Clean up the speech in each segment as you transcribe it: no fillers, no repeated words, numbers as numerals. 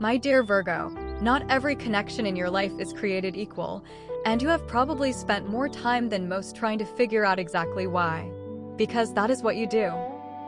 My dear Virgo, not every connection in your life is created equal, and you have probably spent more time than most trying to figure out exactly why. Because that is what you do.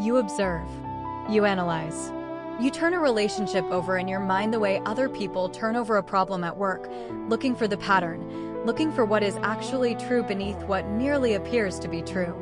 You observe. You analyze. You turn a relationship over in your mind the way other people turn over a problem at work, looking for the pattern, looking for what is actually true beneath what merely appears to be true.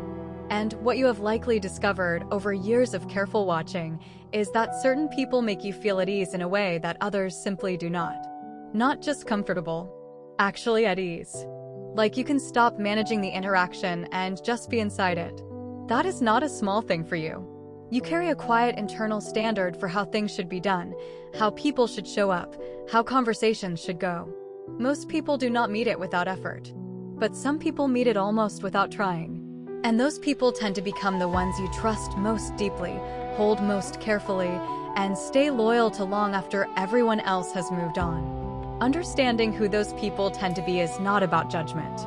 And what you have likely discovered over years of careful watching is that certain people make you feel at ease in a way that others simply do not. Not just comfortable, actually at ease. Like you can stop managing the interaction and just be inside it. That is not a small thing for you. You carry a quiet internal standard for how things should be done, how people should show up, how conversations should go. Most people do not meet it without effort, but some people meet it almost without trying. And those people tend to become the ones you trust most deeply, hold most carefully, and stay loyal to long after everyone else has moved on. Understanding who those people tend to be is not about judgment.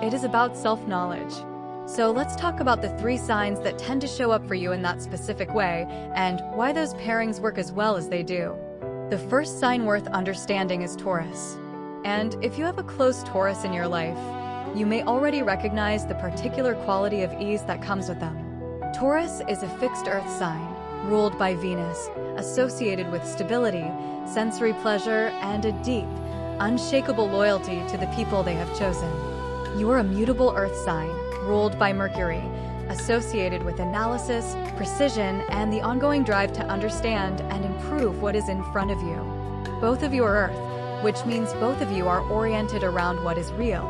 It is about self-knowledge. So let's talk about the 3 signs that tend to show up for you in that specific way and why those pairings work as well as they do. The first sign worth understanding is Taurus. And if you have a close Taurus in your life, you may already recognize the particular quality of ease that comes with them. Taurus is a fixed earth sign, ruled by Venus, associated with stability, sensory pleasure, and a deep, unshakable loyalty to the people they have chosen. You are a mutable earth sign, ruled by Mercury, associated with analysis, precision, and the ongoing drive to understand and improve what is in front of you. Both of you are earth, which means both of you are oriented around what is real,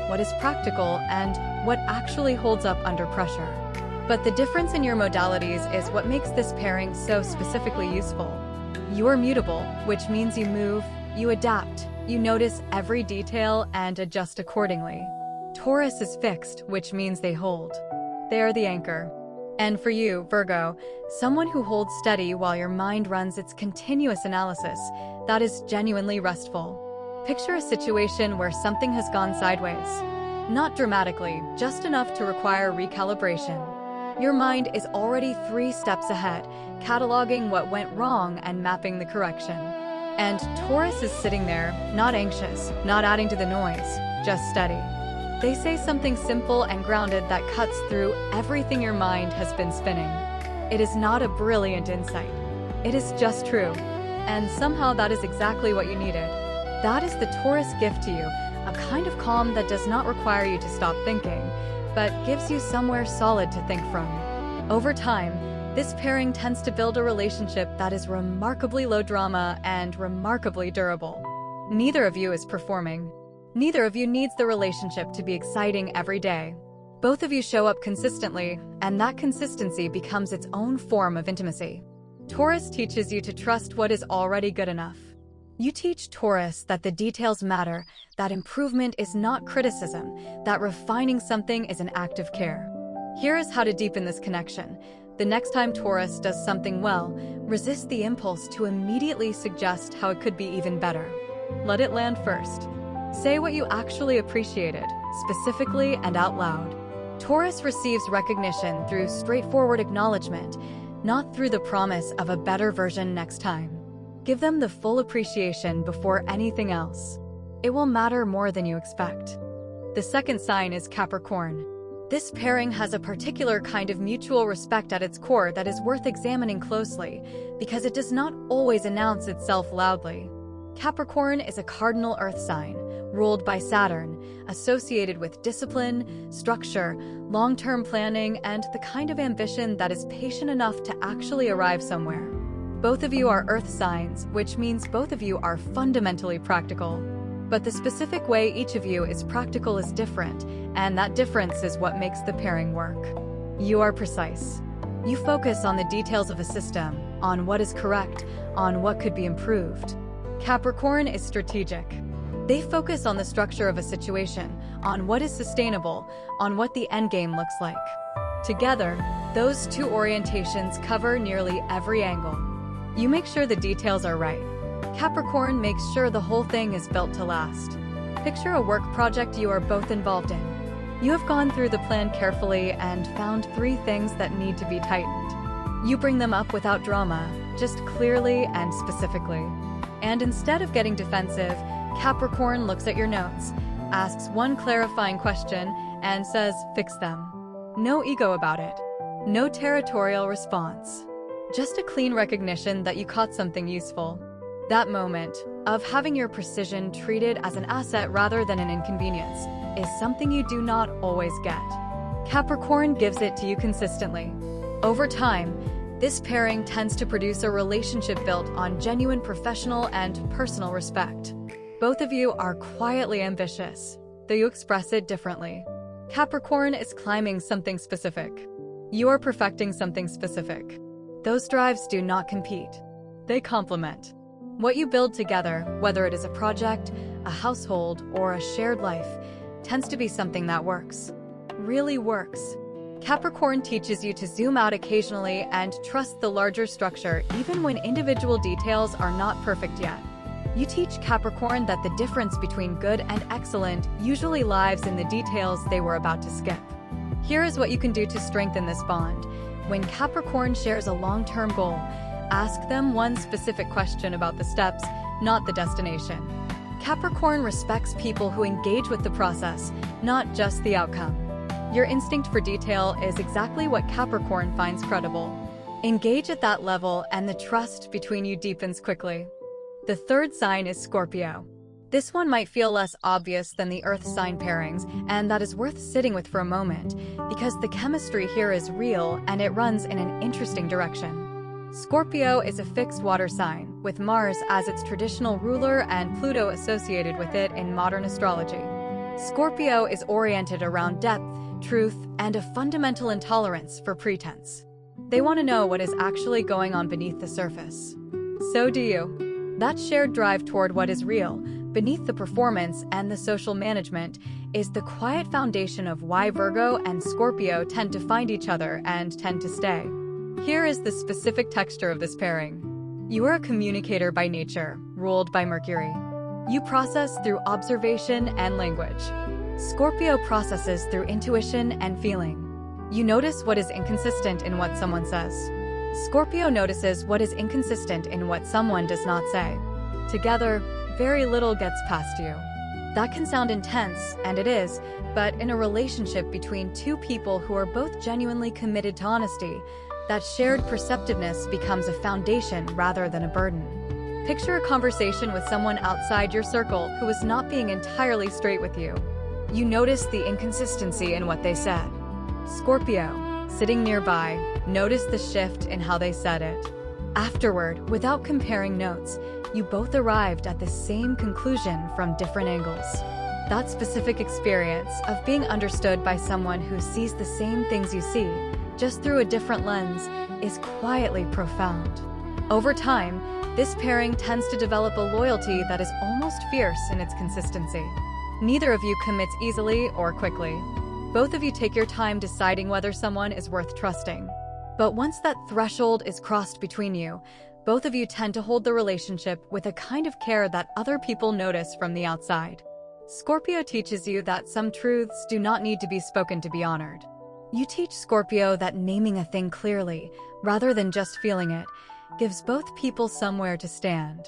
what is practical, and what actually holds up under pressure. But the difference in your modalities is what makes this pairing so specifically useful. You are mutable, which means you move, you adapt, you notice every detail and adjust accordingly. Taurus is fixed, which means they hold. They are the anchor. And for you, Virgo, someone who holds steady while your mind runs its continuous analysis, that is genuinely restful. Picture a situation where something has gone sideways. Not dramatically, just enough to require recalibration. Your mind is already 3 steps ahead, cataloging what went wrong and mapping the correction. And Taurus is sitting there, not anxious, not adding to the noise, just steady. They say something simple and grounded that cuts through everything your mind has been spinning. It is not a brilliant insight. It is just true. And somehow that is exactly what you needed. That is the Taurus gift to you, a kind of calm that does not require you to stop thinking, but gives you somewhere solid to think from. Over time, this pairing tends to build a relationship that is remarkably low drama and remarkably durable. Neither of you is performing. Neither of you needs the relationship to be exciting every day. Both of you show up consistently, and that consistency becomes its own form of intimacy. Taurus teaches you to trust what is already good enough. You teach Taurus that the details matter, that improvement is not criticism, that refining something is an act of care. Here is how to deepen this connection. The next time Taurus does something well, resist the impulse to immediately suggest how it could be even better. Let it land first. Say what you actually appreciated, specifically and out loud. Taurus receives recognition through straightforward acknowledgement, not through the promise of a better version next time. Give them the full appreciation before anything else. It will matter more than you expect. The second sign is Capricorn. This pairing has a particular kind of mutual respect at its core that is worth examining closely, because it does not always announce itself loudly. Capricorn is a cardinal earth sign, ruled by Saturn, associated with discipline, structure, long-term planning, and the kind of ambition that is patient enough to actually arrive somewhere. Both of you are earth signs, which means both of you are fundamentally practical. But the specific way each of you is practical is different, and that difference is what makes the pairing work. You are precise. You focus on the details of a system, on what is correct, on what could be improved. Capricorn is strategic. They focus on the structure of a situation, on what is sustainable, on what the endgame looks like. Together, those 2 orientations cover nearly every angle. You make sure the details are right. Capricorn makes sure the whole thing is built to last. Picture a work project you are both involved in. You have gone through the plan carefully and found 3 things that need to be tightened. You bring them up without drama, just clearly and specifically. And instead of getting defensive, Capricorn looks at your notes, asks one clarifying question, and says, fix them. No ego about it. No territorial response. Just a clean recognition that you caught something useful. That moment of having your precision treated as an asset rather than an inconvenience is something you do not always get. Capricorn gives it to you consistently. Over time, this pairing tends to produce a relationship built on genuine professional and personal respect. Both of you are quietly ambitious, though you express it differently. Capricorn is climbing something specific. You are perfecting something specific. Those drives do not compete. They complement. What you build together, whether it is a project, a household, or a shared life, tends to be something that works. Really works. Capricorn teaches you to zoom out occasionally and trust the larger structure even when individual details are not perfect yet. You teach Capricorn that the difference between good and excellent usually lies in the details they were about to skip. Here is what you can do to strengthen this bond. When Capricorn shares a long-term goal, ask them one specific question about the steps, not the destination. Capricorn respects people who engage with the process, not just the outcome. Your instinct for detail is exactly what Capricorn finds credible. Engage at that level and the trust between you deepens quickly. The third sign is Scorpio. This one might feel less obvious than the Earth sign pairings, and that is worth sitting with for a moment, because the chemistry here is real and it runs in an interesting direction. Scorpio is a fixed water sign, with Mars as its traditional ruler and Pluto associated with it in modern astrology. Scorpio is oriented around depth, truth, and a fundamental intolerance for pretense. They want to know what is actually going on beneath the surface. So do you. That shared drive toward what is real, beneath the performance and the social management, is the quiet foundation of why Virgo and Scorpio tend to find each other and tend to stay. Here is the specific texture of this pairing. You are a communicator by nature, ruled by Mercury. You process through observation and language. Scorpio processes through intuition and feeling. You notice what is inconsistent in what someone says. Scorpio notices what is inconsistent in what someone does not say. Together, very little gets past you. That can sound intense, and it is, but in a relationship between two people who are both genuinely committed to honesty, that shared perceptiveness becomes a foundation rather than a burden. Picture a conversation with someone outside your circle who is not being entirely straight with you. You notice the inconsistency in what they said. Scorpio, sitting nearby, notice the shift in how they said it. Afterward, without comparing notes, you both arrived at the same conclusion from different angles. That specific experience of being understood by someone who sees the same things you see, just through a different lens, is quietly profound. Over time, this pairing tends to develop a loyalty that is almost fierce in its consistency. Neither of you commits easily or quickly. Both of you take your time deciding whether someone is worth trusting. But once that threshold is crossed between you, both of you tend to hold the relationship with a kind of care that other people notice from the outside. Scorpio teaches you that some truths do not need to be spoken to be honored. You teach Scorpio that naming a thing clearly, rather than just feeling it, gives both people somewhere to stand.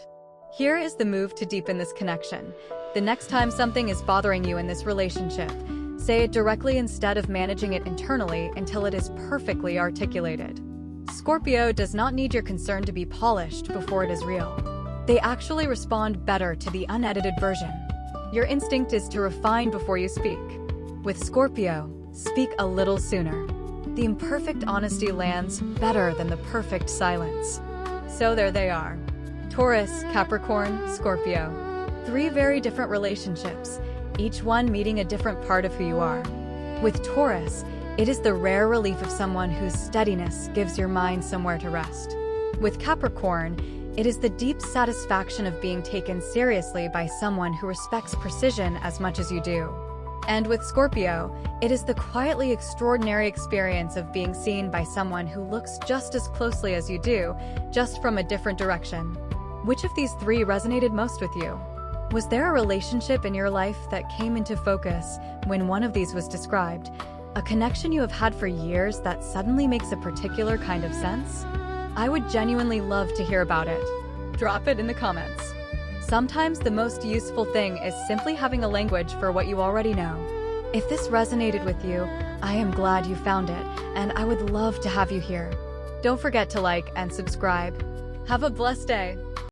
Here is the move to deepen this connection. The next time something is bothering you in this relationship, say it directly instead of managing it internally until it is perfectly articulated. Scorpio does not need your concern to be polished before it is real. They actually respond better to the unedited version. Your instinct is to refine before you speak. With Scorpio, speak a little sooner. The imperfect honesty lands better than the perfect silence. So there they are. Taurus, Capricorn, Scorpio. 3 very different relationships, each one meeting a different part of who you are. With Taurus, it is the rare relief of someone whose steadiness gives your mind somewhere to rest. With Capricorn, it is the deep satisfaction of being taken seriously by someone who respects precision as much as you do. And with Scorpio, it is the quietly extraordinary experience of being seen by someone who looks just as closely as you do, just from a different direction. Which of these 3 resonated most with you? Was there a relationship in your life that came into focus when one of these was described? A connection you have had for years that suddenly makes a particular kind of sense? I would genuinely love to hear about it. Drop it in the comments. Sometimes the most useful thing is simply having a language for what you already know. If this resonated with you, I am glad you found it, and I would love to have you here. Don't forget to like and subscribe. Have a blessed day.